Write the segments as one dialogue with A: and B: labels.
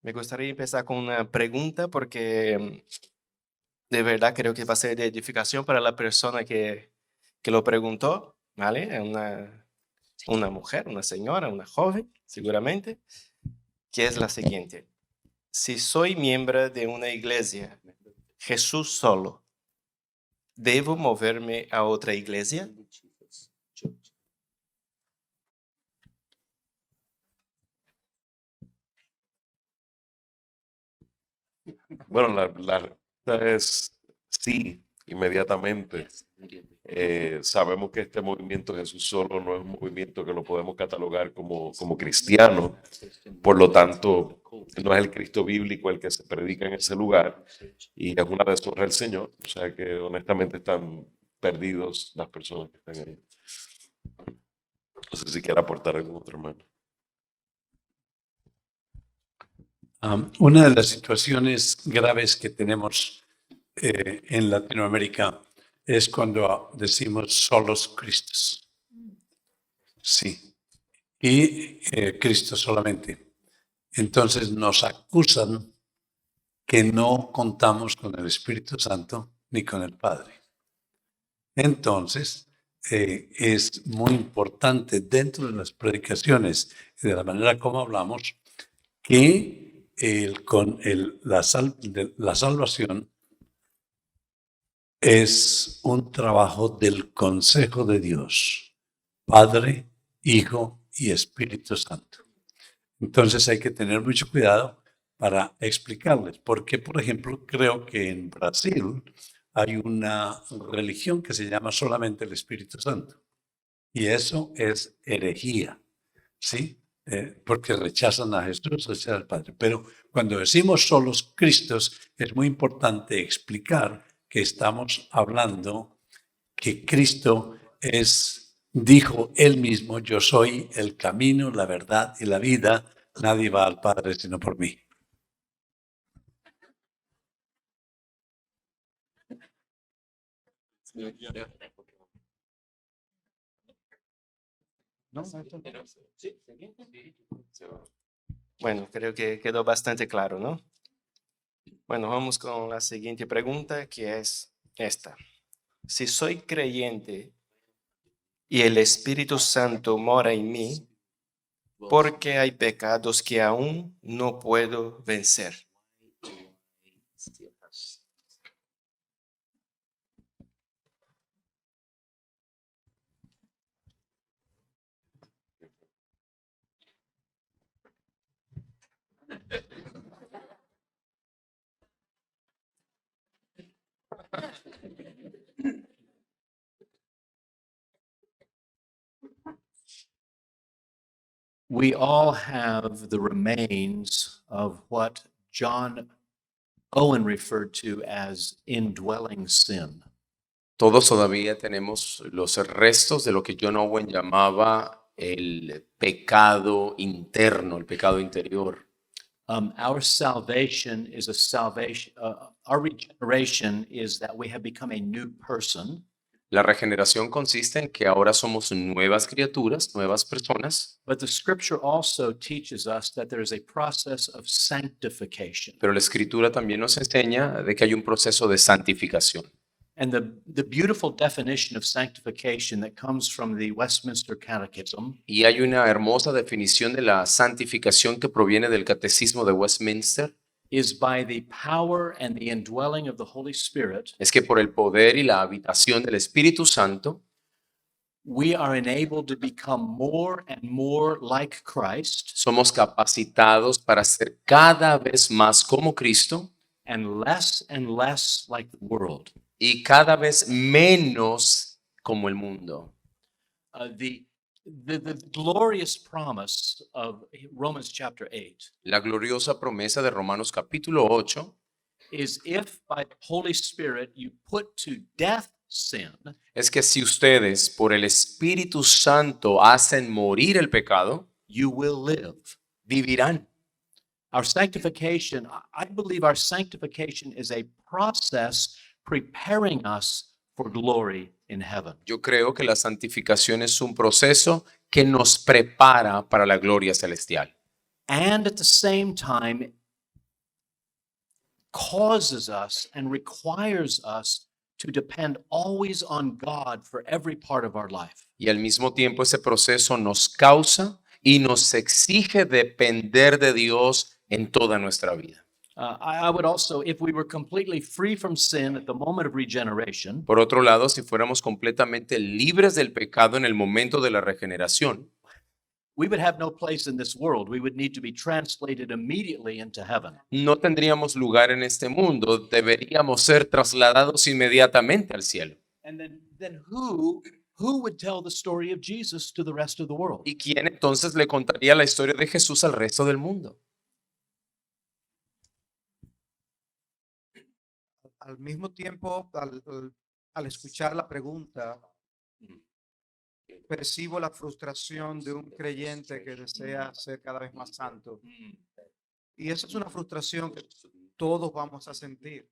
A: Me gustaría empezar con una pregunta porque de verdad creo que va a ser de edificación para la persona que lo preguntó, ¿vale? Es una mujer, una señora, una joven, seguramente, que es la siguiente. Si soy miembro de una iglesia, Jesús solo, ¿debo moverme a otra iglesia?
B: Bueno, la respuesta es sí, inmediatamente. Sabemos que este movimiento Jesús solo no es un movimiento que lo podemos catalogar como cristiano. Por lo tanto, no es el Cristo bíblico el que se predica en ese lugar y es una deshonra al Señor. O sea que honestamente están perdidos las personas que están ahí. No sé si quiere aportar algún otro hermano.
C: Una de las situaciones graves que tenemos en Latinoamérica es cuando decimos solos Cristos. Sí. Y Cristo solamente. Entonces nos acusan que no contamos con el Espíritu Santo ni con el Padre. Entonces, es muy importante dentro de las predicaciones y de la manera como hablamos que la salvación es un trabajo del consejo de Dios, Padre, Hijo y Espíritu Santo. Entonces hay que tener mucho cuidado para explicarles. Porque, por ejemplo, creo que en Brasil hay una religión que se llama solamente el Espíritu Santo. Y eso es herejía, ¿sí? Porque rechazan a Jesús, rechazan al Padre. Pero cuando decimos solos Cristos, es muy importante explicar que estamos hablando que Cristo dijo él mismo, yo soy el camino, la verdad y la vida, nadie va al Padre sino por mí.
A: Bueno, creo que quedó bastante claro, ¿no? Bueno, vamos con la siguiente pregunta, que es esta. Si soy creyente y el Espíritu Santo mora en mí, ¿por qué hay pecados que aún no puedo vencer?
D: We all have the remains of what John Owen referred to as indwelling sin.
E: Todos todavía tenemos los restos de lo que John Owen llamaba el pecado interno, el pecado interior.
D: Our salvation is a salvation, our regeneration is that we have become a new person.
E: La regeneración consiste en que ahora somos nuevas criaturas, nuevas personas,
D: But the scripture also teaches us that there is a process of sanctification.
E: pero la escritura también nos enseña de que hay un proceso de santificación.
D: And the beautiful definition of sanctification that comes from the Westminster Catechism
E: Y hay una hermosa definición de la santificación que proviene del Catecismo de Westminster,
D: is by the power and the indwelling of the Holy Spirit,
E: es que por el poder y la habitación del Espíritu Santo,
D: we are enabled to become more and more like Christ
E: somos capacitados para ser cada vez más como Cristo
D: and less like the world.
E: y cada vez menos como el mundo.
D: The glorious promise of Romans chapter 8
E: La gloriosa promesa de Romanos capítulo 8
D: is if by the Holy Spirit you put to death sin,
E: es que si ustedes por el Espíritu Santo hacen morir el pecado,
D: you will live.
E: vivirán.
D: Our sanctification, I believe our sanctification is a process preparing us for glory in heaven.
E: Yo creo que la santificación es un proceso que nos prepara para la gloria celestial.
D: And at the same time, causes us and requires us to depend always on God for every part of our life.
E: Y al mismo tiempo ese proceso nos causa y nos exige depender de Dios en toda nuestra vida.
D: I would also, if we were completely free from sin at the moment of regeneration,
E: Por otro lado, si fuéramos completamente libres del pecado en el momento de la regeneración,
D: we would have no place in this world. We would need to be translated immediately into heaven.
E: no tendríamos lugar en este mundo, deberíamos ser trasladados inmediatamente al cielo.
D: And then who would tell the story of Jesus to the rest of the world?
E: ¿Y quién entonces le contaría la historia de Jesús al resto del mundo?
F: Al mismo tiempo, al escuchar la pregunta, percibo la frustración de un creyente que desea ser cada vez más santo. Y esa es una frustración que todos vamos a sentir.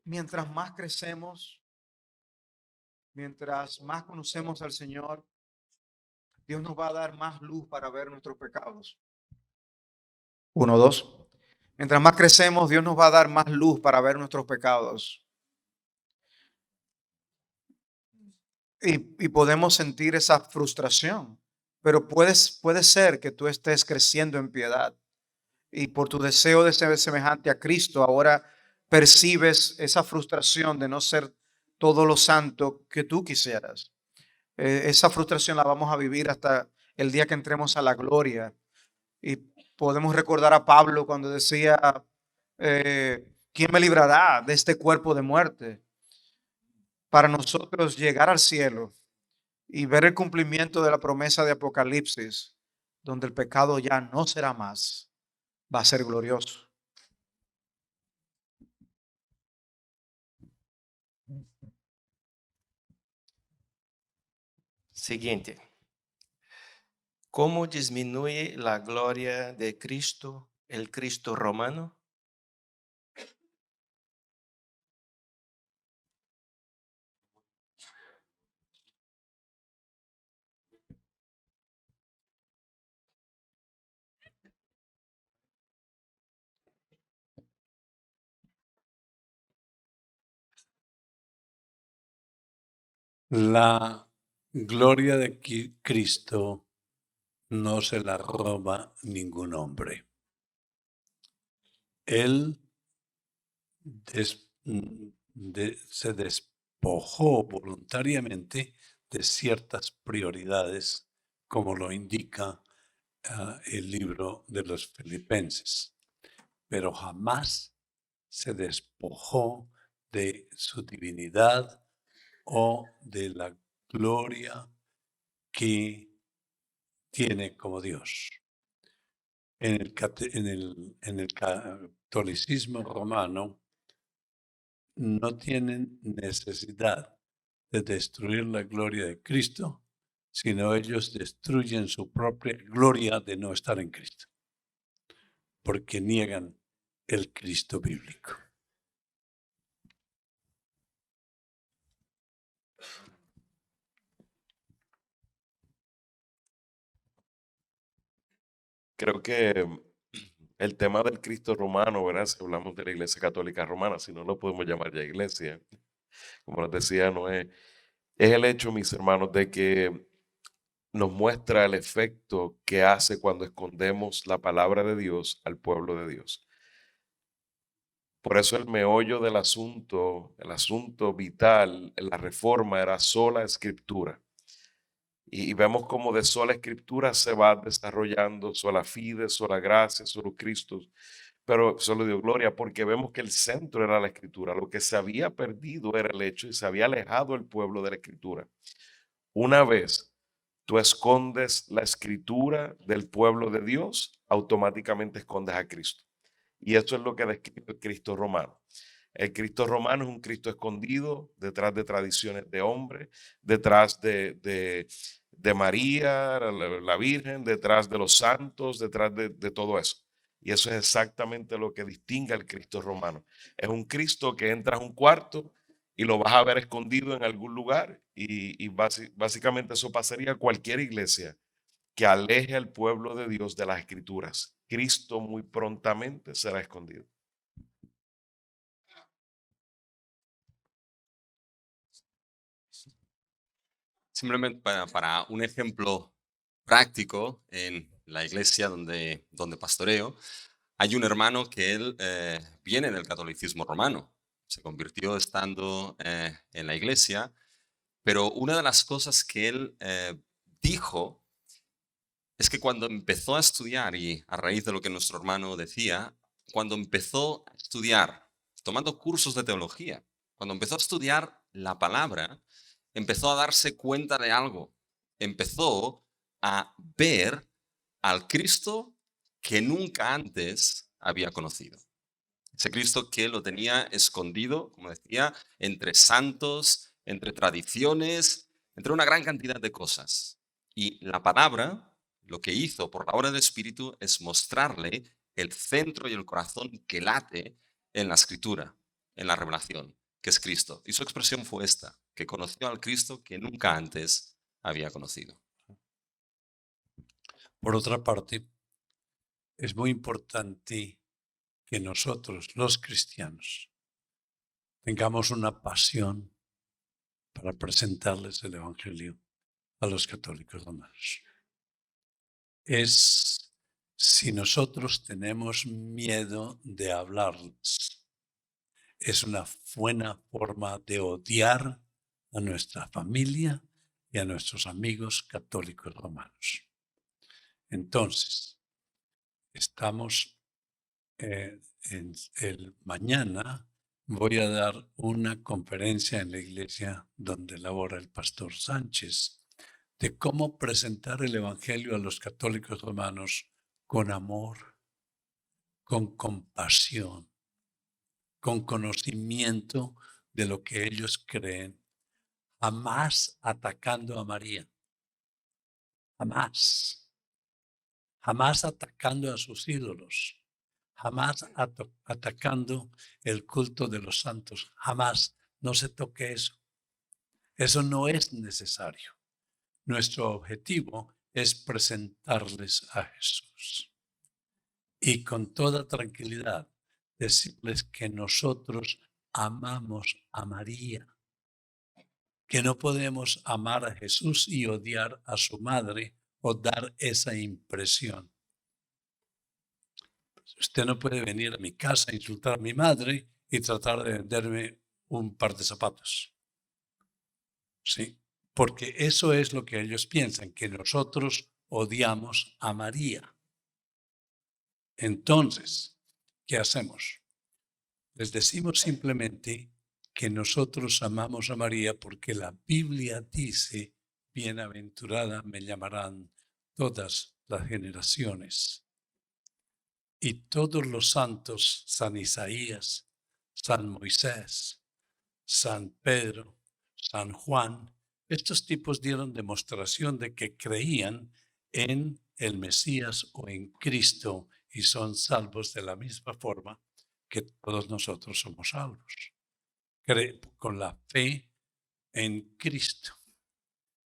F: Mientras más crecemos, mientras más conocemos al Señor, Dios nos va a dar más luz para ver nuestros pecados. 1, 2. Mientras más crecemos, Dios nos va a dar más luz para ver nuestros pecados. Y podemos sentir esa frustración. Pero puede ser que tú estés creciendo en piedad. Y por tu deseo de ser semejante a Cristo, ahora percibes esa frustración de no ser todo lo santo que tú quisieras. Esa frustración la vamos a vivir hasta el día que entremos a la gloria. Y podemos recordar a Pablo cuando decía, ¿quién me librará de este cuerpo de muerte? Para nosotros llegar al cielo y ver el cumplimiento de la promesa de Apocalipsis, donde el pecado ya no será más, va a ser glorioso.
A: Siguiente. ¿Cómo disminuye la gloria de Cristo, el Cristo romano?
C: La gloria de Cristo no se la roba ningún hombre. Él se despojó voluntariamente de ciertas prioridades, como lo indica el libro de los Filipenses, pero jamás se despojó de su divinidad o de la gloria que tiene como Dios. En el catolicismo romano no tienen necesidad de destruir la gloria de Cristo, sino ellos destruyen su propia gloria de no estar en Cristo, porque niegan el Cristo bíblico.
B: Creo que el tema del Cristo romano, ¿verdad? Si hablamos de la Iglesia Católica Romana, si no lo podemos llamar ya iglesia, como nos decía Noé, es el hecho, mis hermanos, de que nos muestra el efecto que hace cuando escondemos la palabra de Dios al pueblo de Dios. Por eso el meollo del asunto, el asunto vital, la reforma era sola escritura. Y vemos cómo de sola escritura se va desarrollando sola fide, sola gracia, solo Cristo, pero solo dio gloria, porque vemos que el centro era la escritura. Lo que se había perdido era el hecho y se había alejado el pueblo de la escritura. Una vez tú escondes la escritura del pueblo de Dios, automáticamente escondes a Cristo. Y eso es lo que describe el Cristo romano. El Cristo romano es un Cristo escondido detrás de tradiciones de hombre, detrás de María, la Virgen, detrás de los santos, detrás de todo eso. Y eso es exactamente lo que distingue al Cristo romano. Es un Cristo que entra a un cuarto y lo vas a ver escondido en algún lugar y básicamente eso pasaría a cualquier iglesia que aleje al pueblo de Dios de las Escrituras. Cristo muy prontamente será escondido.
G: Simplemente para un ejemplo práctico en la iglesia donde pastoreo, hay un hermano que él viene del catolicismo romano, se convirtió estando en la iglesia, pero una de las cosas que él dijo es que cuando empezó a estudiar, y a raíz de lo que nuestro hermano decía, cuando empezó a estudiar, tomando cursos de teología, cuando empezó a estudiar la palabra, empezó a darse cuenta de algo. Empezó a ver al Cristo que nunca antes había conocido. Ese Cristo que lo tenía escondido, como decía, entre santos, entre tradiciones, entre una gran cantidad de cosas. Y la palabra, lo que hizo por la obra del Espíritu, es mostrarle el centro y el corazón que late en la Escritura, en la revelación, que es Cristo. Y su expresión fue esta, que conoció al Cristo que nunca antes había conocido.
C: Por otra parte, es muy importante que nosotros, los cristianos, tengamos una pasión para presentarles el Evangelio a los católicos romanos. Es si nosotros tenemos miedo de hablarles, es una buena forma de odiar a nuestra familia y a nuestros amigos católicos romanos. Entonces, estamos mañana voy a dar una conferencia en la iglesia donde labora el pastor Sánchez de cómo presentar el Evangelio a los católicos romanos con amor, con compasión, con conocimiento de lo que ellos creen, jamás atacando a María, jamás atacando a sus ídolos, jamás atacando el culto de los santos, jamás. No se toque eso. Eso no es necesario. Nuestro objetivo es presentarles a Jesús y con toda tranquilidad decirles que nosotros amamos a María, que no podemos amar a Jesús y odiar a su madre o dar esa impresión. Usted no puede venir a mi casa a insultar a mi madre y tratar de venderme un par de zapatos. Sí, porque eso es lo que ellos piensan, que nosotros odiamos a María. Entonces, ¿qué hacemos? Les decimos simplemente que nosotros amamos a María porque la Biblia dice, bienaventurada me llamarán todas las generaciones. Y todos los santos, San Isaías, San Moisés, San Pedro, San Juan, estos tipos dieron demostración de que creían en el Mesías o en Cristo y son salvos de la misma forma que todos nosotros somos salvos, con la fe en Cristo.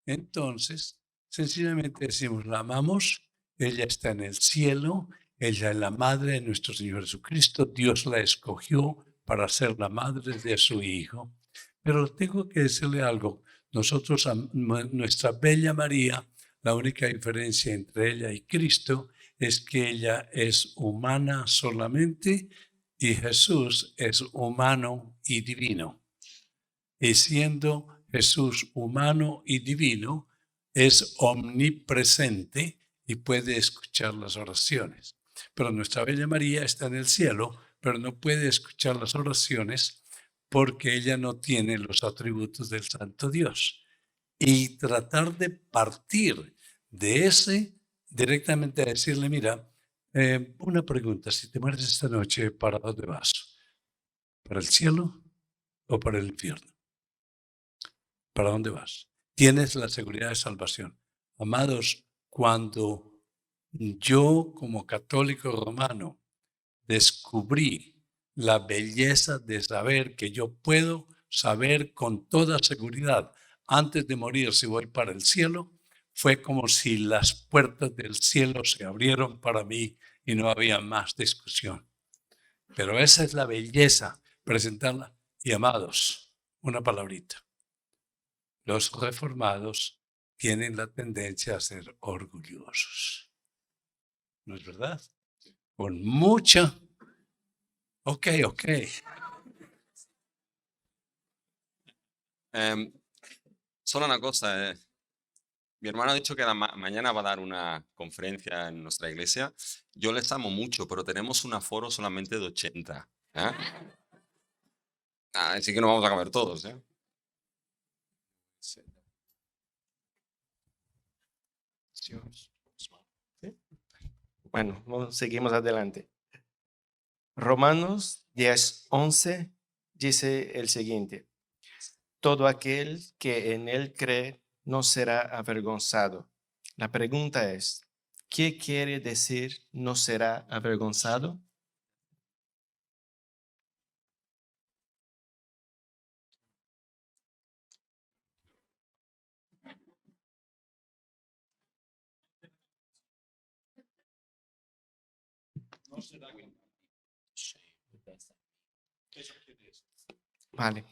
C: Entonces, sencillamente decimos, la amamos, ella está en el cielo, ella es la madre de nuestro Señor Jesucristo, Dios la escogió para ser la madre de su Hijo. Pero tengo que decirle algo, nosotros, nuestra bella María, la única diferencia entre ella y Cristo es que ella es humana solamente y Jesús es humano y divino. Y siendo Jesús humano y divino, es omnipresente y puede escuchar las oraciones. Pero nuestra bella María está en el cielo, pero no puede escuchar las oraciones porque ella no tiene los atributos del Santo Dios. Y tratar de partir de ese directamente a decirle, mira, una pregunta, si te mueres esta noche, ¿para dónde vas? ¿Para el cielo o para el infierno? ¿Para dónde vas? Tienes la seguridad de salvación. Amados, cuando yo como católico romano descubrí la belleza de saber que yo puedo saber con toda seguridad antes de morir si voy para el cielo, fue como si las puertas del cielo se abrieron para mí y no había más discusión. Pero esa es la belleza, presentarla. Y amados, una palabrita. Los reformados tienen la tendencia a ser orgullosos. ¿No es verdad? Con mucha... Ok.
G: Solo una cosa. Mi hermano ha dicho que mañana va a dar una conferencia en nuestra iglesia. Yo les amo mucho, pero tenemos un aforo solamente de 80. ¿Eh? Así que no vamos a caber todos. ¿Eh?
A: Bueno, seguimos adelante. Romanos 10:11 dice el siguiente: todo aquel que en él cree no será avergonzado. La pregunta es, ¿qué quiere decir no será avergonzado? Vale.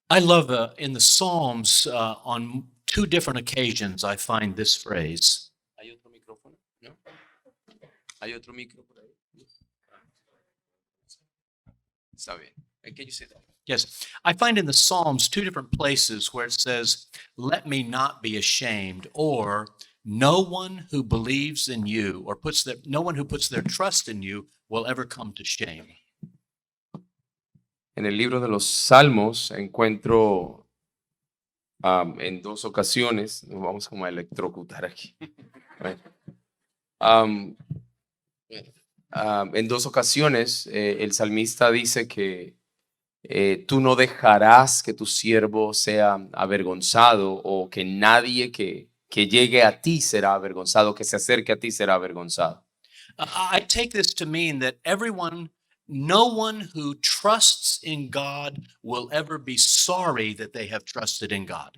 D: I love in the Psalms on 2 different occasions I find this phrase.
E: ¿Hay otro micrófono? ¿No? ¿Hay otro micrófono? Está bien. Can you say that?
D: Yes, I find in the Psalms 2 different places where it says, "Let me not be ashamed," or "No one who believes in you or no one who puts their trust in you will ever come to shame."
E: En el libro de los Salmos encuentro en 2 ocasiones, nos vamos como a electrocutar aquí. Bueno. En 2 ocasiones el salmista dice que tú no dejarás que tu siervo sea avergonzado, o que nadie que llegue a ti será avergonzado, que se acerque a ti será avergonzado.
D: I take this to mean that no one who trusts in God will ever be sorry that they have trusted in God.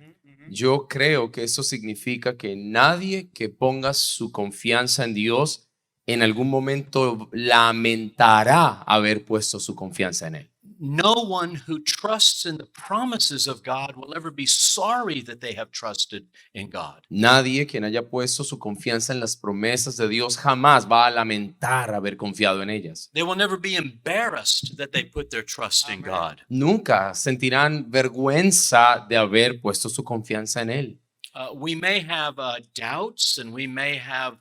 E: Yo creo que eso significa que nadie que ponga su confianza en Dios en algún momento lamentará haber puesto su confianza en él.
D: No one who trusts in the promises of God will ever be sorry that they have trusted in God.
E: Nadie quien haya puesto su confianza en las promesas de Dios jamás va a lamentar haber confiado en ellas.
D: They will never be embarrassed that they put their trust in God.
E: Nunca sentirán vergüenza de haber puesto su confianza en él.
D: We may have doubts, and we may have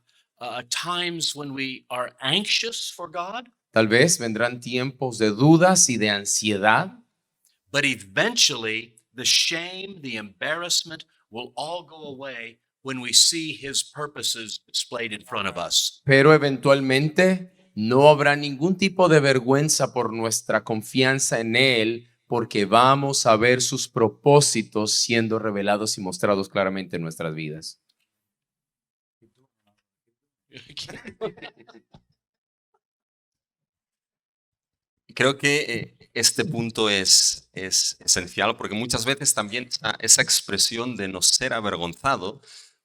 D: times when we are anxious for God.
E: Tal vez vendrán tiempos de dudas y de ansiedad,
D: But eventually, the shame, the embarrassment will all go away when we see his purposes displayed in front of us.
E: pero eventualmente no habrá ningún tipo de vergüenza por nuestra confianza en él, porque vamos a ver sus propósitos siendo revelados y mostrados claramente en nuestras vidas.
G: Creo que este punto es esencial, porque muchas veces también esa expresión de no ser avergonzado,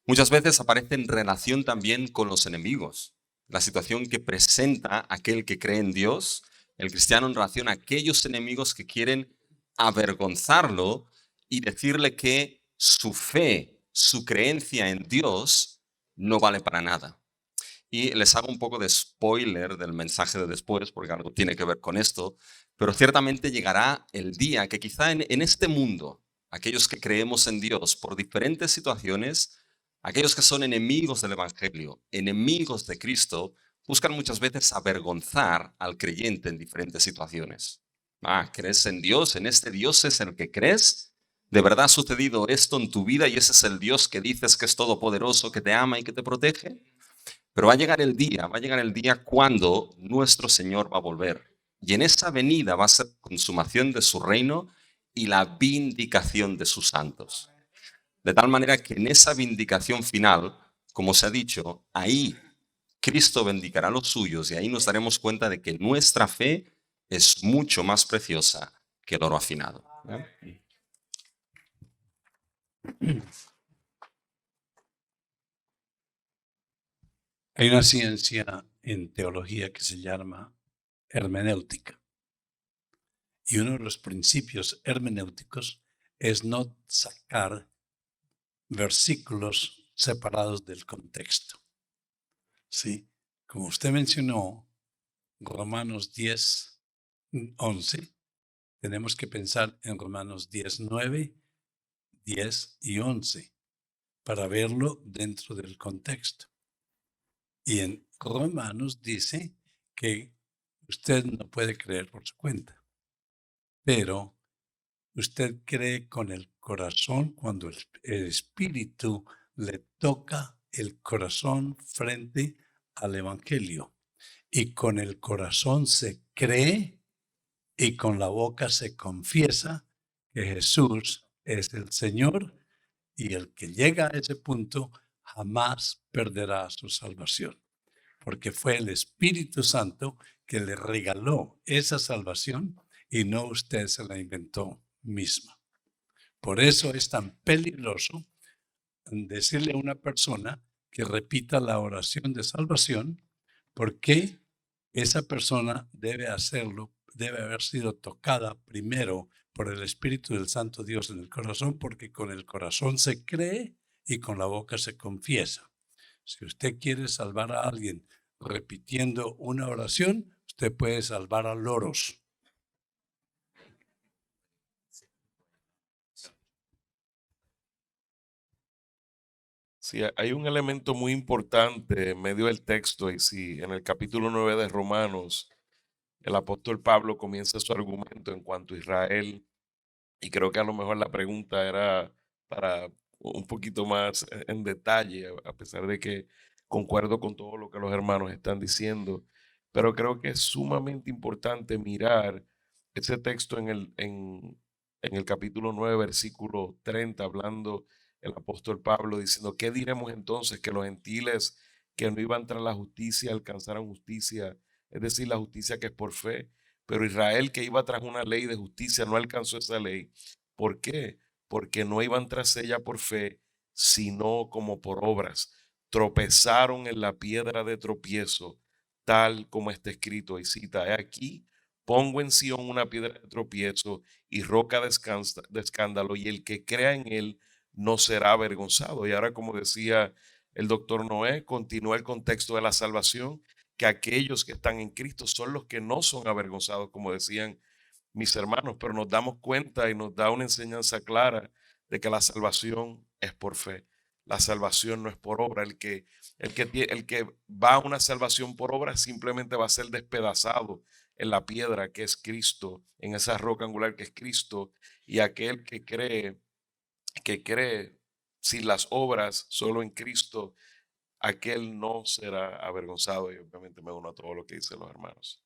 G: muchas veces aparece en relación también con los enemigos. La situación que presenta aquel que cree en Dios, el cristiano, en relación a aquellos enemigos que quieren avergonzarlo y decirle que su fe, su creencia en Dios no vale para nada. Y les hago un poco de spoiler del mensaje de después, porque algo tiene que ver con esto, pero ciertamente llegará el día que quizá en este mundo, aquellos que creemos en Dios por diferentes situaciones, aquellos que son enemigos del Evangelio, enemigos de Cristo, buscan muchas veces avergonzar al creyente en diferentes situaciones. ¿Crees en Dios? ¿En este Dios es el que crees? ¿De verdad ha sucedido esto en tu vida y ese es el Dios que dices que es todopoderoso, que te ama y que te protege? Pero va a llegar el día cuando nuestro Señor va a volver. Y en esa venida va a ser consumación de su reino y la vindicación de sus santos. De tal manera que en esa vindicación final, como se ha dicho, ahí Cristo vindicará a los suyos y ahí nos daremos cuenta de que nuestra fe es mucho más preciosa que el oro afinado.
C: Hay una ciencia en teología que se llama hermenéutica. Y uno de los principios hermenéuticos es no sacar versículos separados del contexto. ¿Sí? Como usted mencionó, Romanos 10, 11, tenemos que pensar en Romanos 10, 9, 10 y 11 para verlo dentro del contexto. Y en Romanos dice que usted no puede creer por su cuenta, pero usted cree con el corazón cuando el Espíritu le toca el corazón frente al Evangelio. Y con el corazón se cree y con la boca se confiesa que Jesús es el Señor, y el que llega a ese punto jamás perderá su salvación, porque fue el Espíritu Santo que le regaló esa salvación y no usted se la inventó misma. Por eso es tan peligroso decirle a una persona que repita la oración de salvación, porque esa persona debe hacerlo, debe haber sido tocada primero por el Espíritu del Santo Dios en el corazón, porque con el corazón se cree y con la boca se confiesa. Si usted quiere salvar a alguien repitiendo una oración, usted puede salvar a loros.
B: Sí, hay un elemento muy importante en medio del texto, y si en el capítulo 9 de Romanos, el apóstol Pablo comienza su argumento en cuanto a Israel, y creo que a lo mejor la pregunta era para un poquito más en detalle, a pesar de que concuerdo con todo lo que los hermanos están diciendo, pero creo que es sumamente importante mirar ese texto en el capítulo 9, versículo 30, hablando el apóstol Pablo diciendo: ¿qué diremos entonces? Que los gentiles que no iban tras la justicia alcanzaron justicia, es decir, la justicia que es por fe, pero Israel, que iba tras una ley de justicia, no alcanzó esa ley. ¿Por qué? Porque no iban tras ella por fe, sino como por obras. Tropezaron en la piedra de tropiezo, tal como está escrito, y cita: he aquí, pongo en Sión una piedra de tropiezo y roca de escándalo, y el que crea en él no será avergonzado. Y ahora, como decía el doctor Noé, continúa el contexto de la salvación, que aquellos que están en Cristo son los que no son avergonzados, como decían mis hermanos, pero nos damos cuenta y nos da una enseñanza clara de que la salvación es por fe. La salvación no es por obra. El que va a una salvación por obra simplemente va a ser despedazado en la piedra que es Cristo, en esa roca angular que es Cristo, y aquel que cree sin las obras, solo en Cristo, aquel no será avergonzado. Y obviamente me uno a todo lo que dicen los hermanos.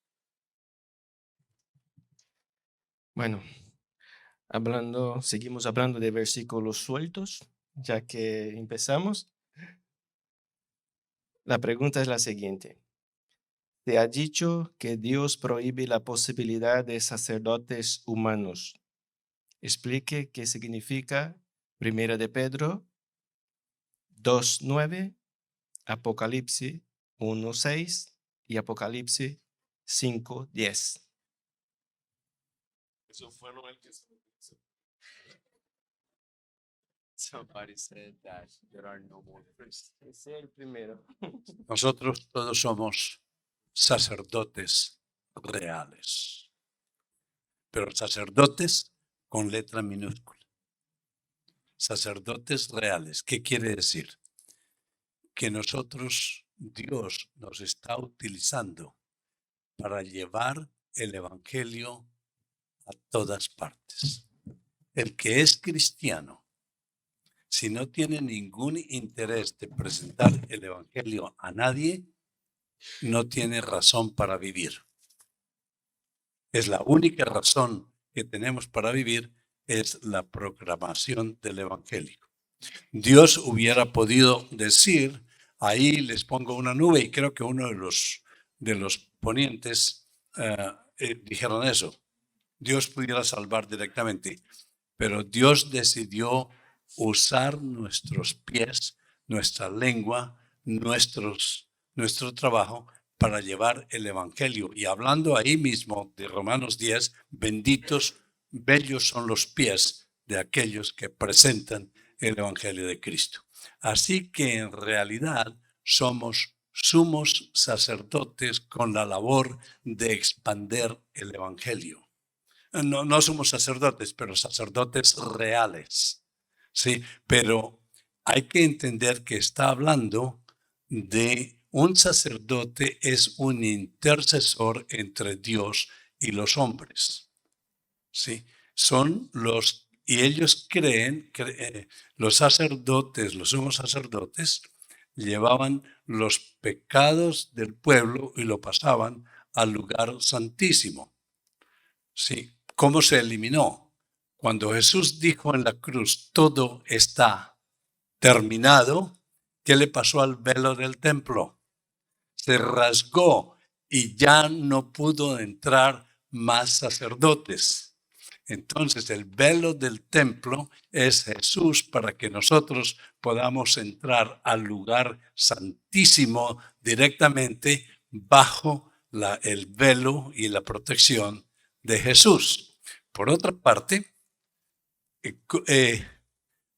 A: Bueno, seguimos hablando de versículos sueltos, ya que empezamos. La pregunta es la siguiente. ¿Te ha dicho que Dios prohíbe la posibilidad de sacerdotes humanos? Explique qué significa 1 de Pedro 2:9, Apocalipsis 1:6 y Apocalipsis 5:10.
B: Eso fue Noel que se
E: Somebody said that there are no more priests.
A: Ese es el primero.
C: Nosotros todos somos sacerdotes reales, pero sacerdotes con letra minúscula. Sacerdotes reales. ¿Qué quiere decir? Que nosotros, Dios nos está utilizando para llevar el evangelio a todas partes. El que es cristiano, si no tiene ningún interés de presentar el evangelio a nadie, no tiene razón para vivir. Es la única razón que tenemos para vivir, es la proclamación del evangelio. Dios hubiera podido decir: ahí les pongo una nube, y creo que uno de los ponientes dijeron eso. Dios pudiera salvar directamente, pero Dios decidió usar nuestros pies, nuestra lengua, nuestro trabajo para llevar el Evangelio. Y hablando ahí mismo de Romanos 10, benditos, bellos son los pies de aquellos que presentan el Evangelio de Cristo. Así que en realidad somos sumos sacerdotes con la labor de expander el Evangelio. No somos sacerdotes, pero sacerdotes reales. Sí, pero hay que entender que está hablando de un sacerdote es un intercesor entre Dios y los hombres. Sí, son los, y ellos creen que los sacerdotes, los sumos sacerdotes, llevaban los pecados del pueblo y lo pasaban al lugar santísimo. Sí, ¿cómo se eliminó? Cuando Jesús dijo en la cruz, todo está terminado, ¿qué le pasó al velo del templo? Se rasgó y ya no pudo entrar más sacerdotes. Entonces el velo del templo es Jesús para que nosotros podamos entrar al lugar santísimo directamente bajo el velo y la protección de Jesús. Por otra parte,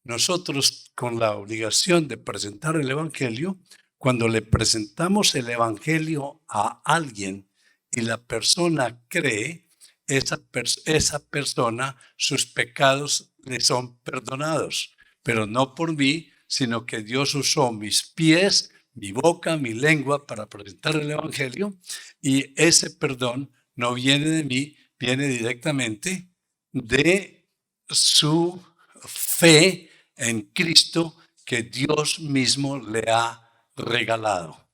C: nosotros con la obligación de presentar el Evangelio, cuando le presentamos el Evangelio a alguien y la persona cree, esa persona, sus pecados le son perdonados, pero no por mí, sino que Dios usó mis pies, mi boca, mi lengua para presentar el Evangelio, y ese perdón no viene de mí, viene directamente de su fe en Cristo que Dios mismo le ha regalado.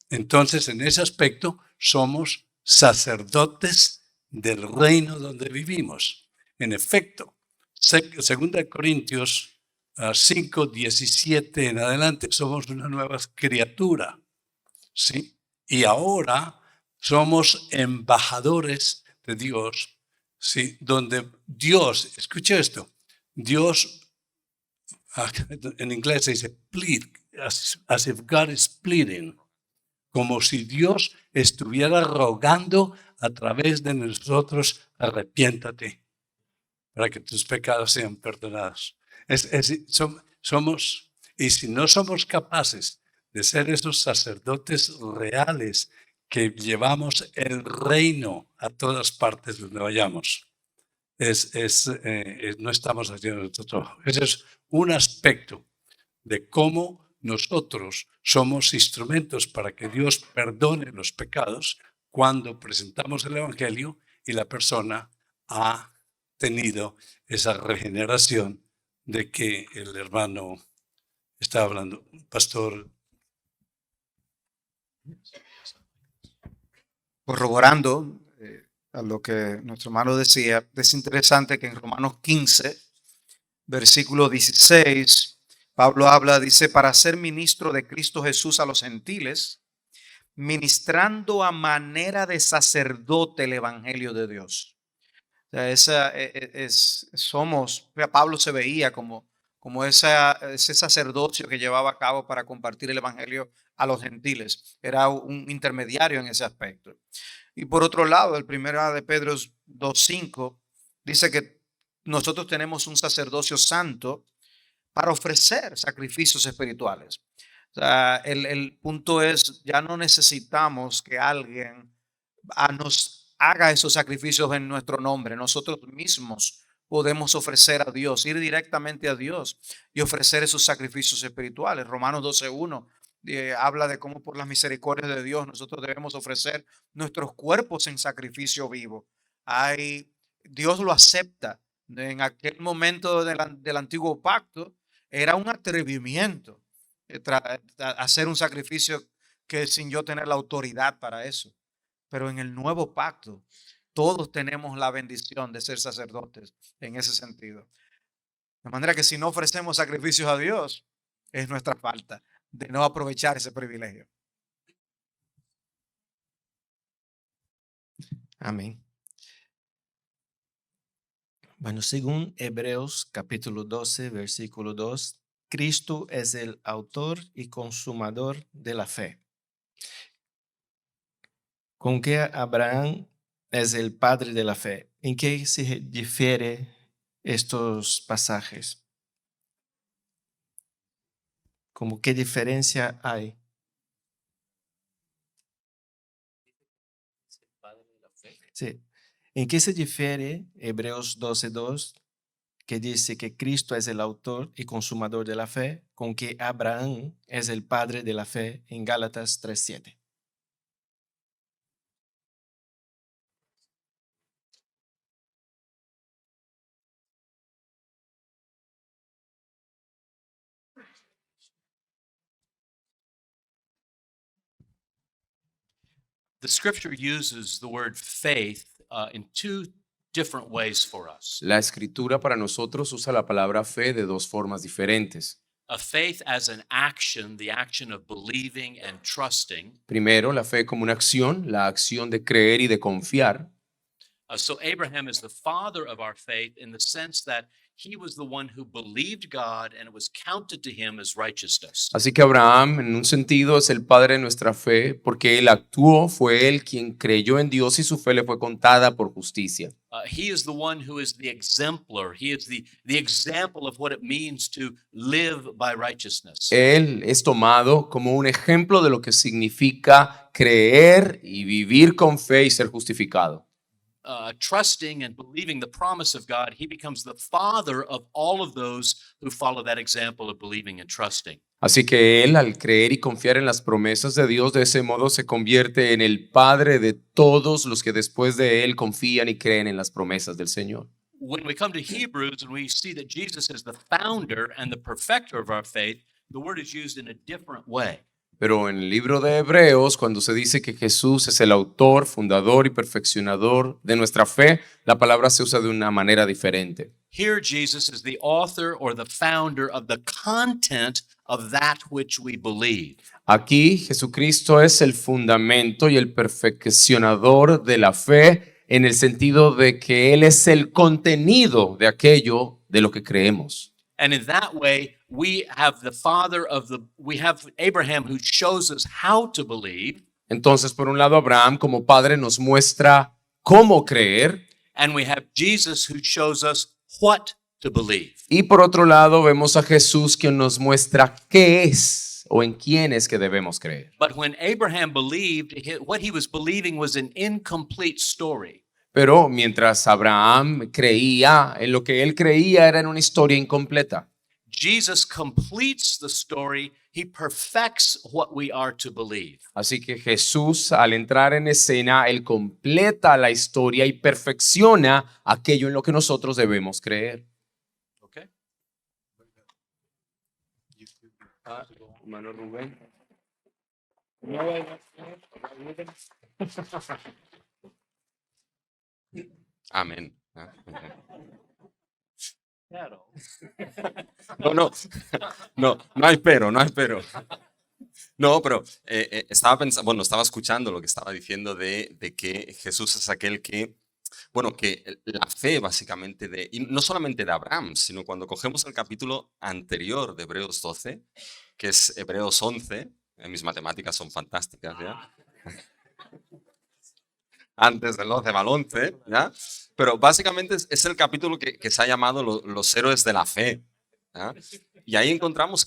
C: Entonces, en ese aspecto, somos sacerdotes del reino donde vivimos. En efecto, 2 Corintios 5, 17 en adelante, somos una nueva criatura, ¿sí? Y ahora somos embajadores de Dios, ¿sí? Donde Dios, escuche esto, Dios, en inglés se dice plead, as if God is pleading, como si Dios estuviera rogando a través de nosotros, arrepiéntate para que tus pecados sean perdonados. Somos, y si no somos capaces de ser esos sacerdotes reales que llevamos el reino a todas partes donde vayamos, no estamos haciendo nuestro trabajo. Ese es un aspecto de cómo nosotros somos instrumentos para que Dios perdone los pecados cuando presentamos el Evangelio y la persona ha tenido esa regeneración de que el hermano está hablando. Pastor.
F: Corroborando a lo que nuestro hermano decía, es interesante que en Romanos 15, versículo 16, Pablo habla, dice, para ser ministro de Cristo Jesús a los gentiles, ministrando a manera de sacerdote el evangelio de Dios. O sea, Pablo se veía como ese sacerdocio que llevaba a cabo para compartir el evangelio a los gentiles. Era un intermediario en ese aspecto. Y por otro lado, el primero de Pedro 2:5 dice que nosotros tenemos un sacerdocio santo para ofrecer sacrificios espirituales. O sea, el punto es, ya no necesitamos que alguien nos haga esos sacrificios en nuestro nombre. Nosotros mismos podemos ofrecer a Dios, ir directamente a Dios y ofrecer esos sacrificios espirituales. Romanos 12:1 habla de cómo por las misericordias de Dios nosotros debemos ofrecer nuestros cuerpos en sacrificio vivo. Dios lo acepta. En aquel momento del antiguo pacto era un atrevimiento hacer un sacrificio que sin yo tener la autoridad para eso. Pero en el nuevo pacto, todos tenemos la bendición de ser sacerdotes en ese sentido. De manera que si no ofrecemos sacrificios a Dios, es nuestra falta de no aprovechar ese privilegio.
A: Amén. Bueno, según Hebreos capítulo 12, versículo 2, Cristo es el autor y consumador de la fe. con que Abraham es el padre de la fe. ¿En qué se difiere estos pasajes? ¿Cómo qué diferencia hay? Sí. ¿En qué se difiere Hebreos 12:2, que dice que Cristo es el autor y consumador de la fe, con que Abraham es el padre de la fe en Gálatas 3:7?
D: The scripture uses the word faith in two different ways for us.
E: La escritura para nosotros usa la palabra fe de dos formas diferentes.
D: A faith as an action, the action of believing and trusting.
E: Primero, la fe como una acción, la acción de creer y de confiar.
D: So Abraham is the father of our faith in the sense that he was the one who believed God and it was counted to him as righteousness.
E: Así que Abraham, en un sentido, es el padre de nuestra fe porque él actuó, fue él quien creyó en Dios y su fe le fue contada por justicia.
D: He is the one who is the exemplar. He is the example of what it means to live by righteousness.
E: Él es tomado como un ejemplo de lo que significa creer y vivir con fe y ser justificado.
D: Trusting and believing the promise of God, he becomes the father of all of those who follow that example of believing and trusting.
E: Así que él, al creer y confiar en las promesas de Dios, de ese modo se convierte en el padre de todos los que después de él confían y creen en las promesas del Señor.
D: When we come to Hebrews and we see that Jesus is the founder and the perfecter of our faith, the word is used in a different way.
E: Pero en el libro de Hebreos, cuando se dice que Jesús es el autor, fundador y perfeccionador de nuestra fe, la palabra se usa de una manera diferente.
D: Here, Jesus is the author or the founder of the content of that which we believe.
E: Aquí Jesucristo es el fundamento y el perfeccionador de la fe en el sentido de que Él es el contenido de aquello de lo que creemos.
D: And in that way, we have Abraham who shows us how to believe.
E: Entonces, por un lado, Abraham como padre nos muestra cómo creer.
D: And we have Jesus who shows us what to believe.
E: Y por otro lado, vemos a Jesús quien nos muestra qué es o en quién es que debemos creer.
D: But when Abraham believed, what he was believing was an incomplete story.
E: Pero mientras Abraham creía, en lo que él creía era en una historia incompleta.
D: Jesus completes the story. He perfects what we are to believe.
E: Así que Jesús, al entrar en escena, él completa la historia y perfecciona aquello en lo que nosotros debemos creer.
D: Okay.
E: Hermano Rubén.
G: Amén.
D: Claro.
G: No hay pero. No, pero estaba pensando, bueno, estaba escuchando lo que estaba diciendo de que Jesús es aquel que, bueno, que la fe básicamente y no solamente de Abraham, sino cuando cogemos el capítulo anterior de Hebreos 12, que es Hebreos 11, mis matemáticas son fantásticas, ¿ya? Antes del 12 al 11, ¿ya? Pero básicamente es el capítulo que se ha llamado los héroes de la fe, ¿ya? Y ahí encontramos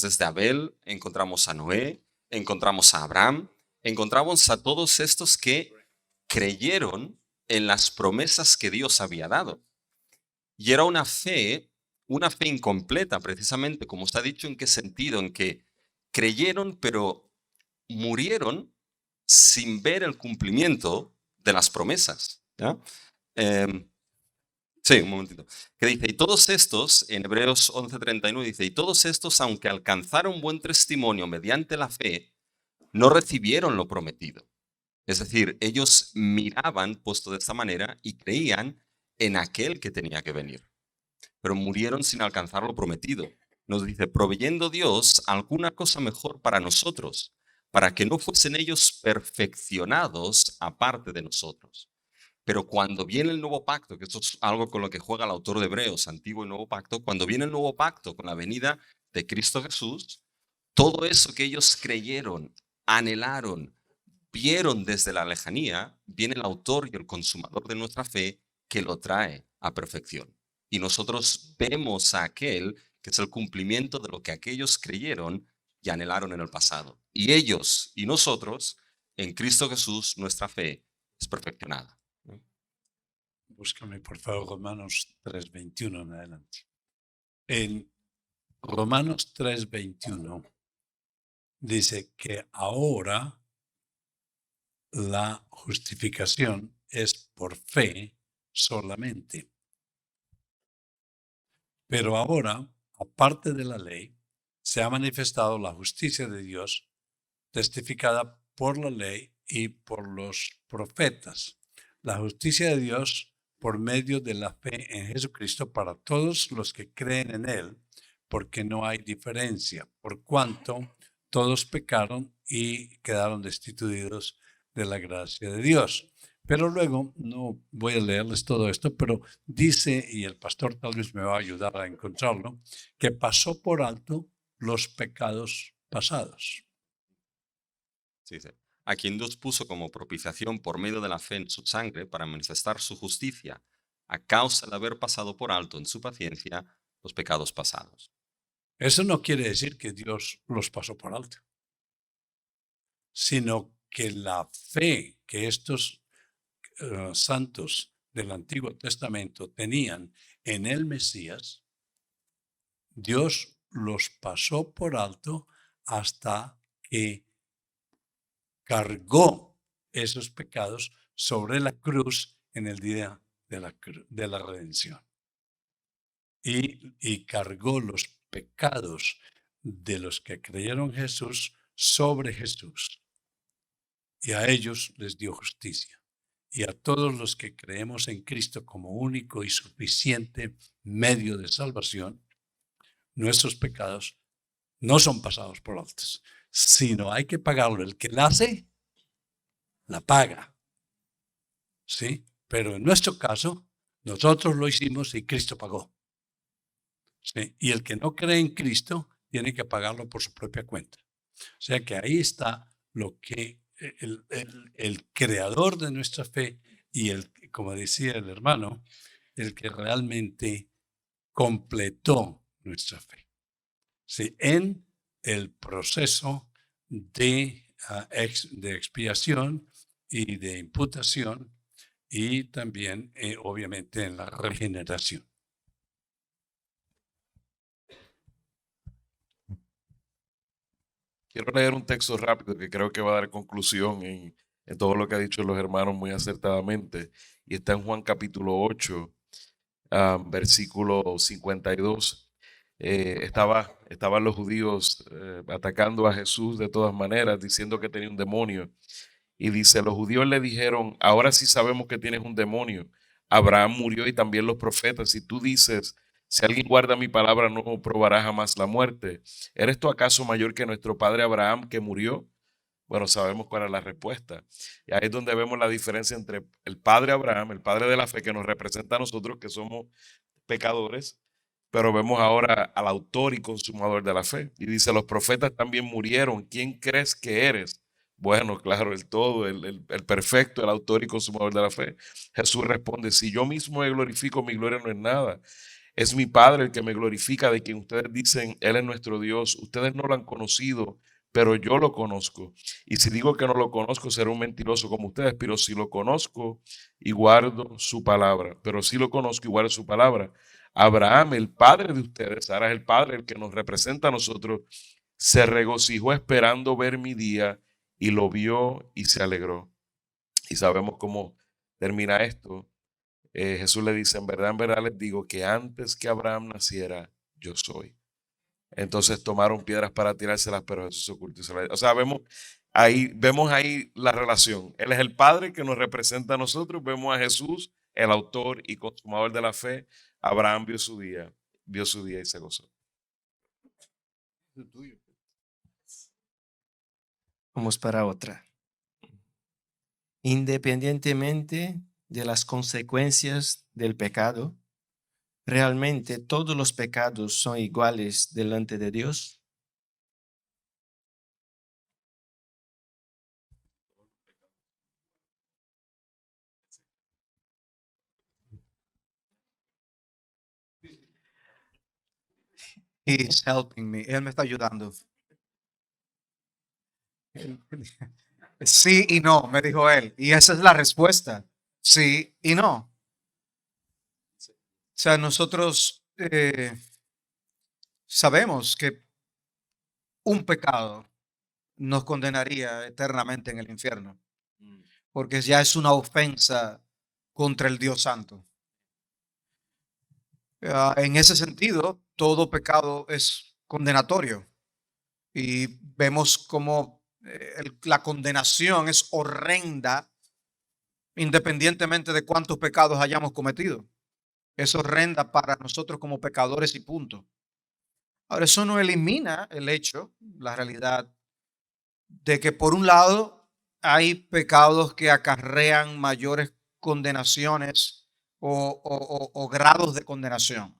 G: desde Abel, encontramos a Noé, encontramos a Abraham, encontramos a todos estos que creyeron en las promesas que Dios había dado. Y era una fe incompleta, precisamente, como está dicho, ¿en qué sentido? En que creyeron, pero murieron sin ver el cumplimiento de las promesas, ¿ya? Sí, un momentito. Que dice, y todos estos, en Hebreos 11:39 dice, y todos estos, aunque alcanzaron buen testimonio mediante la fe, no recibieron lo prometido. Es decir, ellos miraban, puesto de esta manera, y creían en aquel que tenía que venir. Pero murieron sin alcanzar lo prometido. Nos dice, proveyendo Dios alguna cosa mejor para nosotros, para que no fuesen ellos perfeccionados aparte de nosotros. Pero cuando viene el nuevo pacto, que esto es algo con lo que juega el autor de Hebreos, antiguo y nuevo pacto, cuando viene el nuevo pacto con la venida de Cristo Jesús, todo eso que ellos creyeron, anhelaron, vieron desde la lejanía, viene el autor y el consumador de nuestra fe que lo trae a perfección. Y nosotros vemos a aquel que es el cumplimiento de lo que aquellos creyeron y anhelaron en el pasado. Y ellos y nosotros, en Cristo Jesús, nuestra fe es perfeccionada.
C: Búscame, por favor, Romanos 3:21 en adelante. En Romanos 3:21 dice que ahora la justificación es por fe solamente. Pero ahora, aparte de la ley, se ha manifestado la justicia de Dios, testificada por la ley y por los profetas. La justicia de Dios por medio de la fe en Jesucristo para todos los que creen en Él, porque no hay diferencia, por cuanto todos pecaron y quedaron destituidos de la gracia de Dios. Pero luego, no voy a leerles todo esto, pero dice, y el pastor tal vez me va a ayudar a encontrarlo, que pasó por alto los pecados pasados.
G: Sí, dice, a quien Dios puso como propiciación por medio de la fe en su sangre para manifestar su justicia, a causa de haber pasado por alto en su paciencia los pecados pasados.
C: Eso no quiere decir que Dios los pasó por alto, sino que la fe que estos santos del Antiguo Testamento tenían en el Mesías, Dios los pasó por alto hasta que cargó esos pecados sobre la cruz en el día de la redención. Y cargó los pecados de los que creyeron en Jesús sobre Jesús. Y a ellos les dio justicia. Y a todos los que creemos en Cristo como único y suficiente medio de salvación, nuestros pecados no son pasados por altos, sino hay que pagarlo. El que la hace, la paga. ¿Sí? Pero en nuestro caso, nosotros lo hicimos y Cristo pagó. ¿Sí? Y el que no cree en Cristo tiene que pagarlo por su propia cuenta. O sea que ahí está lo que el creador de nuestra fe y como decía el hermano, el que realmente completó nuestra fe. ¿Sí? En el proceso de expiación y de imputación y también, obviamente, en la regeneración.
B: Quiero leer un texto rápido que creo que va a dar conclusión en todo lo que han dicho los hermanos muy acertadamente. Y está en Juan capítulo 8, versículo 52. Estaban los judíos atacando a Jesús de todas maneras, diciendo que tenía un demonio. Y dice, los judíos le dijeron, ahora sí sabemos que tienes un demonio. Abraham murió y también los profetas. Y tú dices, si alguien guarda mi palabra, no probará jamás la muerte. ¿Eres tú acaso mayor que nuestro padre Abraham que murió? Bueno, sabemos cuál es la respuesta. Y ahí es donde vemos la diferencia entre el padre Abraham, el padre de la fe que nos representa a nosotros que somos pecadores, pero vemos ahora al autor y consumador de la fe. Y dice, los profetas también murieron. ¿Quién crees que eres? Bueno, claro, el todo, el perfecto, el autor y consumador de la fe. Jesús responde, si yo mismo me glorifico, mi gloria no es nada. Es mi Padre el que me glorifica, de quien ustedes dicen, Él es nuestro Dios. Ustedes no lo han conocido, pero yo lo conozco. Y si digo que no lo conozco, seré un mentiroso como ustedes, pero si lo conozco y guardo su palabra, pero si lo conozco y guardo su palabra. Abraham, el padre de ustedes, ahora es el padre el que nos representa a nosotros, se regocijó esperando ver mi día y lo vio y se alegró. Y sabemos cómo termina esto. Jesús le dice, en verdad les digo que antes que Abraham naciera, yo soy. Entonces tomaron piedras para tirárselas, pero Jesús se ocultó. O sea, vemos ahí la relación. Él es el Padre que nos representa a nosotros. Vemos a Jesús, el autor y consumador de la fe. Abraham vio su día y se gozó.
A: Vamos para otra. Independientemente de las consecuencias del pecado, ¿realmente todos los pecados son iguales delante de Dios?
F: He's helping me. Él me está ayudando. Sí y no, me dijo él. Y esa es la respuesta. Sí y no. O sea, nosotros sabemos que un pecado nos condenaría eternamente en el infierno, porque ya es una ofensa contra el Dios Santo. En ese sentido, todo pecado es condenatorio y vemos cómo la condenación es horrenda independientemente de cuántos pecados hayamos cometido. Es horrenda para nosotros como pecadores y punto. Ahora, eso no elimina el hecho, la realidad, de que por un lado hay pecados que acarrean mayores condenaciones o grados de condenación.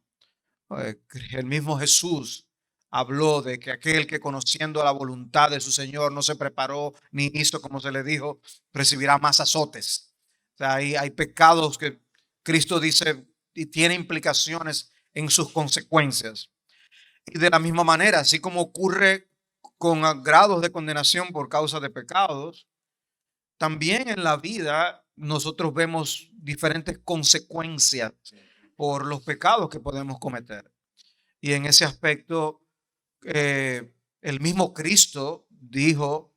F: El mismo Jesús habló de que aquel que conociendo la voluntad de su Señor no se preparó ni hizo como se le dijo, recibirá más azotes. O sea, hay pecados que Cristo dice y tiene implicaciones en sus consecuencias. Y de la misma manera, así como ocurre con grados de condenación por causa de pecados, también en la vida nosotros vemos diferentes consecuencias por los pecados que podemos cometer. Y en ese aspecto, el mismo Cristo dijo,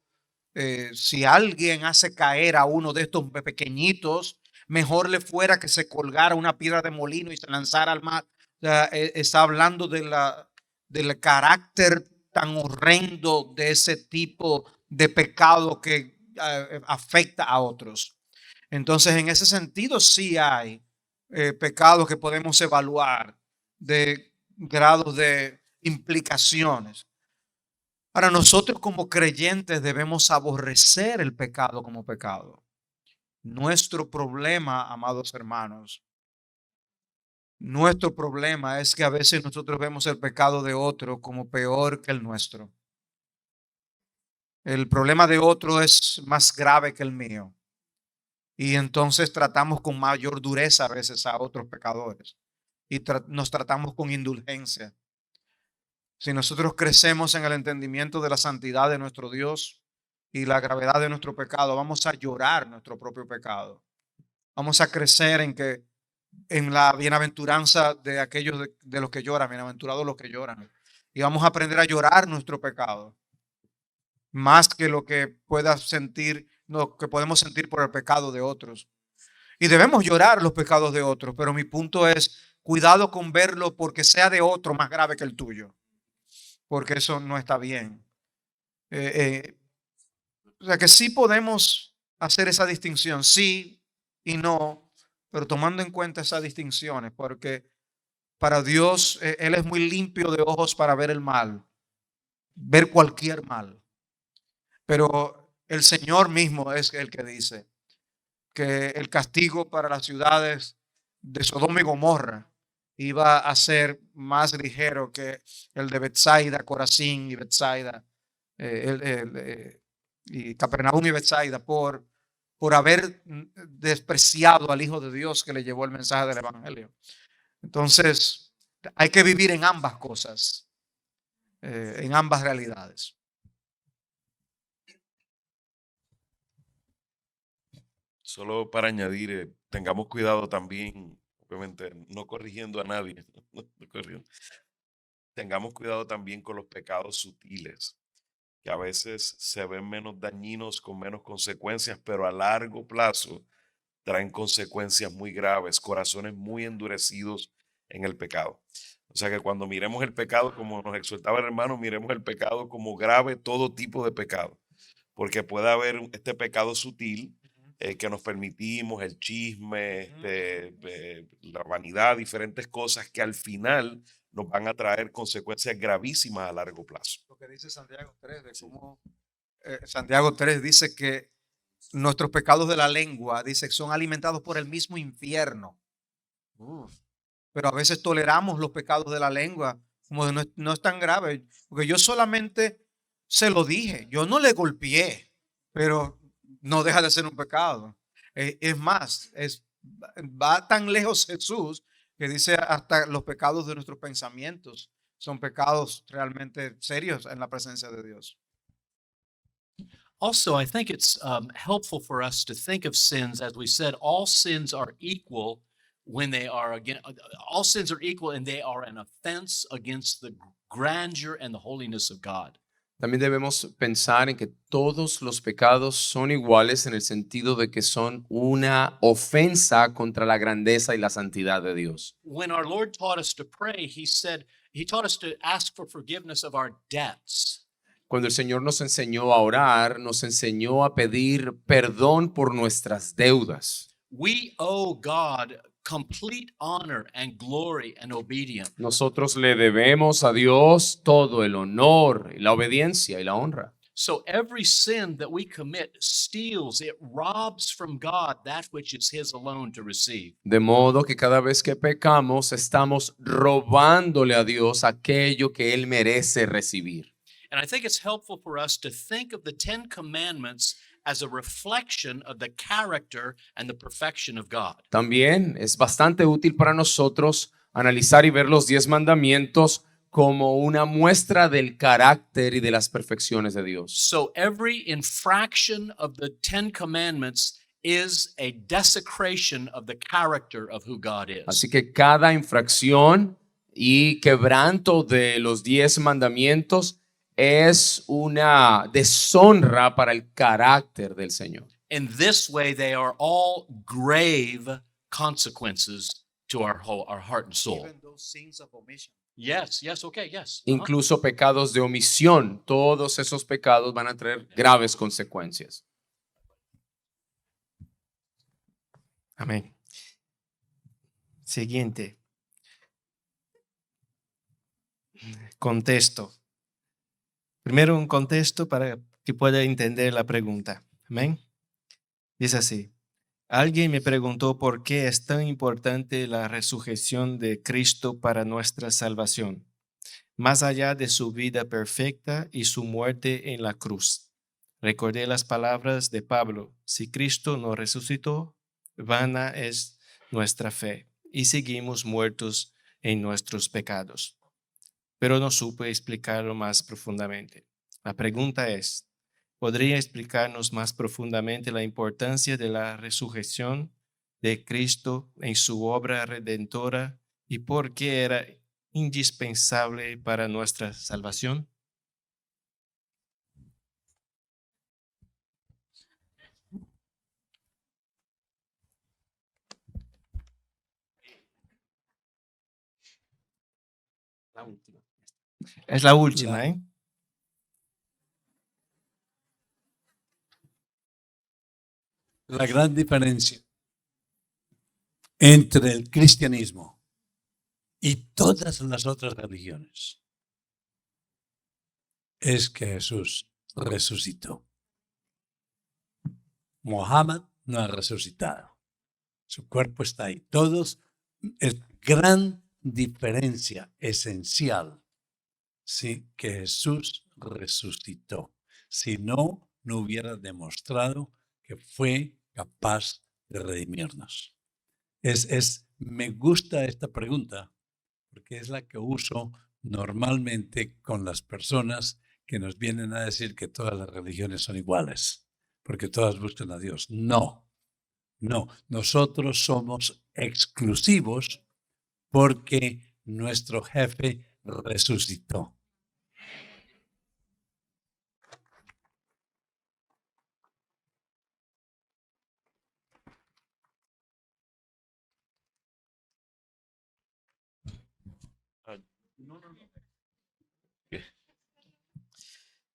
F: si alguien hace caer a uno de estos pequeñitos, mejor le fuera que se colgara una piedra de molino y se lanzara al mar. O sea, está hablando del carácter tan horrendo de ese tipo de pecado que afecta a otros. Entonces, en ese sentido, sí hay pecados que podemos evaluar de grados de implicaciones. Ahora, nosotros como creyentes debemos aborrecer el pecado como pecado. Nuestro problema, amados hermanos, nuestro problema es que a veces nosotros vemos el pecado de otro como peor que el nuestro. El problema de otro es más grave que el mío. Y entonces tratamos con mayor dureza a veces a otros pecadores. Y nos tratamos con indulgencia. Si nosotros crecemos en el entendimiento de la santidad de nuestro Dios y la gravedad de nuestro pecado, vamos a llorar nuestro propio pecado. Vamos a crecer en la bienaventuranza de aquellos de los que lloran, bienaventurados los que lloran. Y vamos a aprender a llorar nuestro pecado, más que lo que pueda sentir, lo que podemos sentir por el pecado de otros. Y debemos llorar los pecados de otros, pero mi punto es, cuidado con verlo porque sea de otro más grave que el tuyo, porque eso no está bien. O sea que sí podemos hacer esa distinción, sí y no, pero tomando en cuenta esas distinciones, porque para Dios, Él es muy limpio de ojos para ver el mal, ver cualquier mal. Pero el Señor mismo es el que dice que el castigo para las ciudades de Sodoma y Gomorra iba a ser más ligero que el de Betsaida, Corazín y Betsaida, y Capernaum y Betsaida por haber despreciado al Hijo de Dios que le llevó el mensaje del Evangelio. Entonces, hay que vivir en ambas cosas, en ambas realidades.
B: Solo para añadir, tengamos cuidado también, obviamente, no corrigiendo a nadie, no corrigiendo. Tengamos cuidado también con los pecados sutiles, que a veces se ven menos dañinos con menos consecuencias, pero a largo plazo traen consecuencias muy graves, corazones muy endurecidos en el pecado. O sea que cuando miremos el pecado, como nos exhortaba el hermano, miremos el pecado como grave, todo tipo de pecado, porque puede haber este pecado sutil que nos permitimos, el chisme, la vanidad, diferentes cosas que al final nos van a traer consecuencias gravísimas a largo plazo.
F: Lo que dice Santiago 3, de cómo Santiago 3 dice que nuestros pecados de la lengua, dice, son alimentados por el mismo infierno. Pero a veces toleramos los pecados de la lengua, como de no es tan grave, porque yo solamente se lo dije, yo no le golpeé, pero no deja de ser un pecado. Es más, va tan lejos Jesús que dice hasta los pecados de nuestros pensamientos son pecados realmente serios en la presencia de Dios.
D: Also, I think it's helpful for us to think of sins, as we said, all sins are equal when they are again, all sins are equal and they are an offense against the grandeur and the holiness of God.
E: También debemos pensar en que todos los pecados son iguales en el sentido de que son una ofensa contra la grandeza y la santidad de Dios.
D: When our Lord taught us to pray, he taught us to ask for forgiveness of our debts.
E: Cuando el Señor nos enseñó a orar, nos enseñó a pedir perdón por nuestras deudas.
D: We owe God complete honor and glory and obedience.
E: Nosotros le debemos a Dios todo el honor, la obediencia y la honra.
D: So every sin that we commit steals, it robs from God that which is his alone to receive.
E: De modo que cada vez que pecamos, estamos robándole a Dios aquello que Él merece recibir.
D: And I think it's helpful for us to think of the 10 commandments as a reflection of the character and the perfection of God.
E: También es bastante útil para nosotros analizar y ver los 10 mandamientos como una muestra del carácter y de las perfecciones de Dios.
D: So every infraction of the 10 commandments is a desecration of the character of who God is.
E: Así que cada infracción y quebranto de los 10 mandamientos es una deshonra para el carácter del Señor.
D: In this way, they are all grave consequences to our heart and soul.
F: Even those sins of omission.
D: Yes, okay, yes.
E: Incluso pecados de omisión, todos esos pecados van a traer graves consecuencias.
A: Amén. Siguiente. Contexto. Primero un contexto para que pueda entender la pregunta. Amén. Dice así. Alguien me preguntó por qué es tan importante la resurrección de Cristo para nuestra salvación, más allá de su vida perfecta y su muerte en la cruz. Recordé las palabras de Pablo: si Cristo no resucitó, vana es nuestra fe y seguimos muertos en nuestros pecados. Pero no supe explicarlo más profundamente. La pregunta es, ¿podría explicarnos más profundamente la importancia de la resurrección de Cristo en su obra redentora y por qué era indispensable para nuestra salvación? La última. Es la última, ¿eh?
C: La gran diferencia entre el cristianismo y todas las otras religiones es que Jesús resucitó. Mohammed no ha resucitado. Su cuerpo está ahí. Todos, es gran diferencia esencial, sí, que Jesús resucitó. Si no, no hubiera demostrado que fue capaz de redimirnos. Me gusta esta pregunta porque es la que uso normalmente con las personas que nos vienen a decir que todas las religiones son iguales, porque todas buscan a Dios. No, nosotros somos exclusivos porque nuestro jefe resucitó.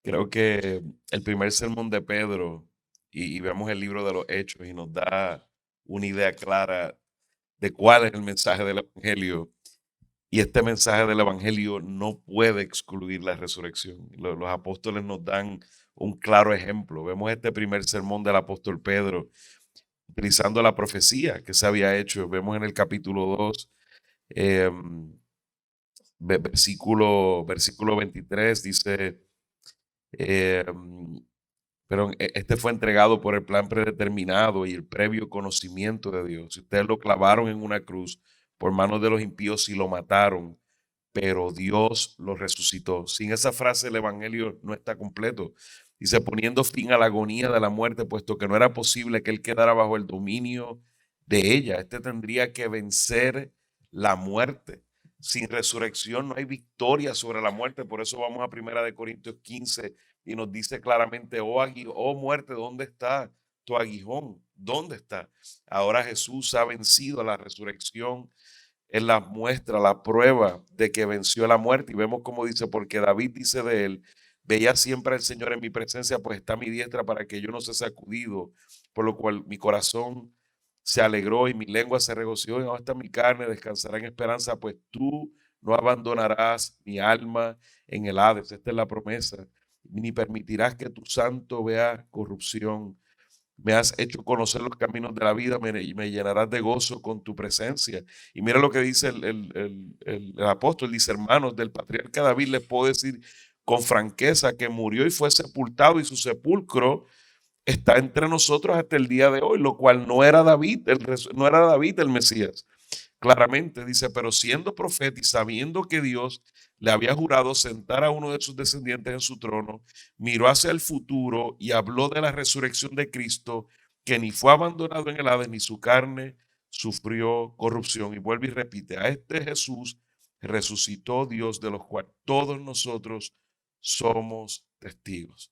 B: Creo que el primer sermón de Pedro, y vemos el libro de los Hechos y nos da una idea clara de cuál es el mensaje del Evangelio. Y este mensaje del Evangelio no puede excluir la resurrección. Los apóstoles nos dan un claro ejemplo. Vemos este primer sermón del apóstol Pedro utilizando la profecía que se había hecho. Vemos en el capítulo 2, versículo 23, dice, pero este fue entregado por el plan predeterminado y el previo conocimiento de Dios. Ustedes lo clavaron en una cruz por manos de los impíos y lo mataron, pero Dios lo resucitó. Sin esa frase el evangelio no está completo. Dice, poniendo fin a la agonía de la muerte, puesto que no era posible que él quedara bajo el dominio de ella. Este tendría que vencer la muerte. Sin resurrección no hay victoria sobre la muerte. Por eso vamos a 1 Corintios 15 y nos dice claramente, oh muerte, ¿dónde está tu aguijón? ¿Dónde está? Ahora Jesús ha vencido a la resurrección. Es la muestra, la prueba de que venció la muerte. Y vemos como dice, porque David dice de él, veía siempre al Señor en mi presencia, pues está a mi diestra para que yo no sea sacudido, por lo cual mi corazón se alegró y mi lengua se regocijó, y hasta mi carne descansará en esperanza, pues tú no abandonarás mi alma en el Hades. Esta es la promesa. Ni permitirás que tu santo vea corrupción. Me has hecho conocer los caminos de la vida, me llenarás de gozo con tu presencia. Y mira lo que dice el apóstol, dice, hermanos, del patriarca David les puedo decir con franqueza que murió y fue sepultado y su sepulcro está entre nosotros hasta el día de hoy, lo cual no era David, no era David el Mesías. Claramente dice, pero siendo profeta y sabiendo que Dios le había jurado sentar a uno de sus descendientes en su trono, miró hacia el futuro y habló de la resurrección de Cristo, que ni fue abandonado en el Hades, ni su carne sufrió corrupción. Y vuelve y repite, a este Jesús resucitó Dios, de los cuales todos nosotros somos testigos.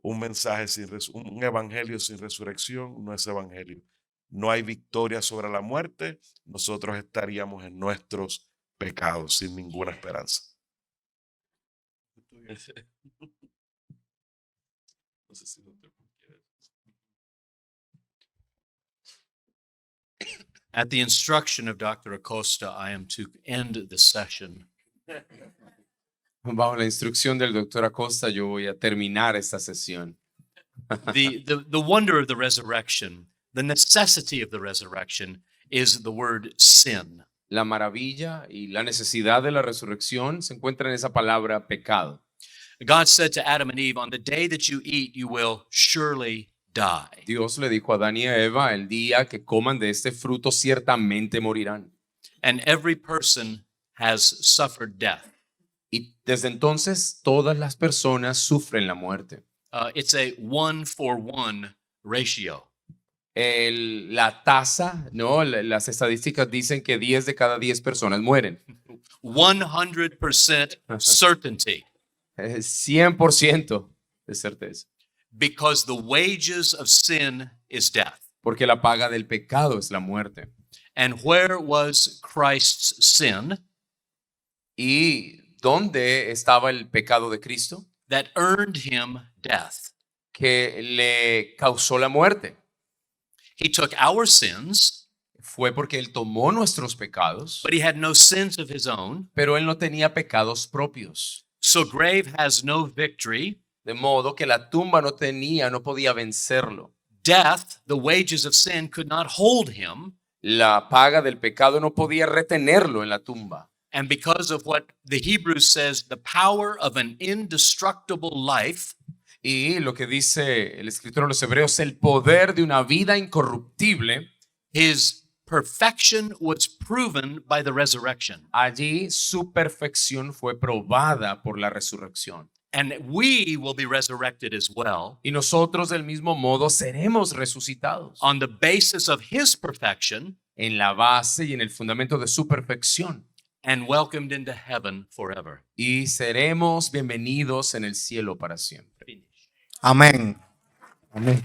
B: Un mensaje un evangelio sin resurrección no es evangelio. No hay victoria sobre la muerte, nosotros estaríamos en nuestros pecados sin ninguna esperanza.
D: At the instruction of Dr. Acosta, I am to end the session.
E: Bajo la instrucción del doctor Acosta, yo voy a terminar esta sesión.
D: The wonder of the resurrection, the necessity of the resurrection is the word sin.
E: La maravilla y la necesidad de la resurrección se encuentra en esa palabra pecado.
D: God said to Adam and Eve, on the day that you eat, you will surely die.
E: Dios le dijo a Adán y a Eva, el día que coman de este fruto ciertamente morirán.
D: And every person has suffered death.
E: Y desde entonces todas las personas sufren la muerte.
D: It's a 1-for-1 ratio.
E: La tasa, ¿no? Las estadísticas dicen que 10 de cada 10 personas mueren.
D: 100% certainty.
E: 100% de certeza.
D: Because the wages of sin is death.
E: Porque la paga del pecado es la muerte.
D: And where was Christ's sin?
E: ¿Y dónde estaba el pecado de Cristo?
D: That earned him death.
E: Que le causó la muerte.
D: He took our sins.
E: Fue porque él tomó nuestros pecados.
D: But he had no sins of his own.
E: Pero él no tenía pecados propios.
D: So grave has no victory.
E: De modo que la tumba no podía vencerlo.
D: Death, the wages of sin, could not hold him.
E: La paga del pecado no podía retenerlo en la tumba.
D: And because of what the Hebrews says, the power of an indestructible life,
E: y lo que dice el escritor de los Hebreos, el poder de una vida incorruptible,
D: his perfection was proven by the resurrection.
E: Allí su perfección fue probada por la resurrección.
D: And we will be resurrected as well.
E: Y nosotros del mismo modo seremos resucitados.
D: On the basis of his perfection.
E: En la base y en el fundamento de su perfección.
D: And welcomed into heaven forever.
E: Y seremos bienvenidos en el cielo para siempre.
F: Amén.
E: Amén.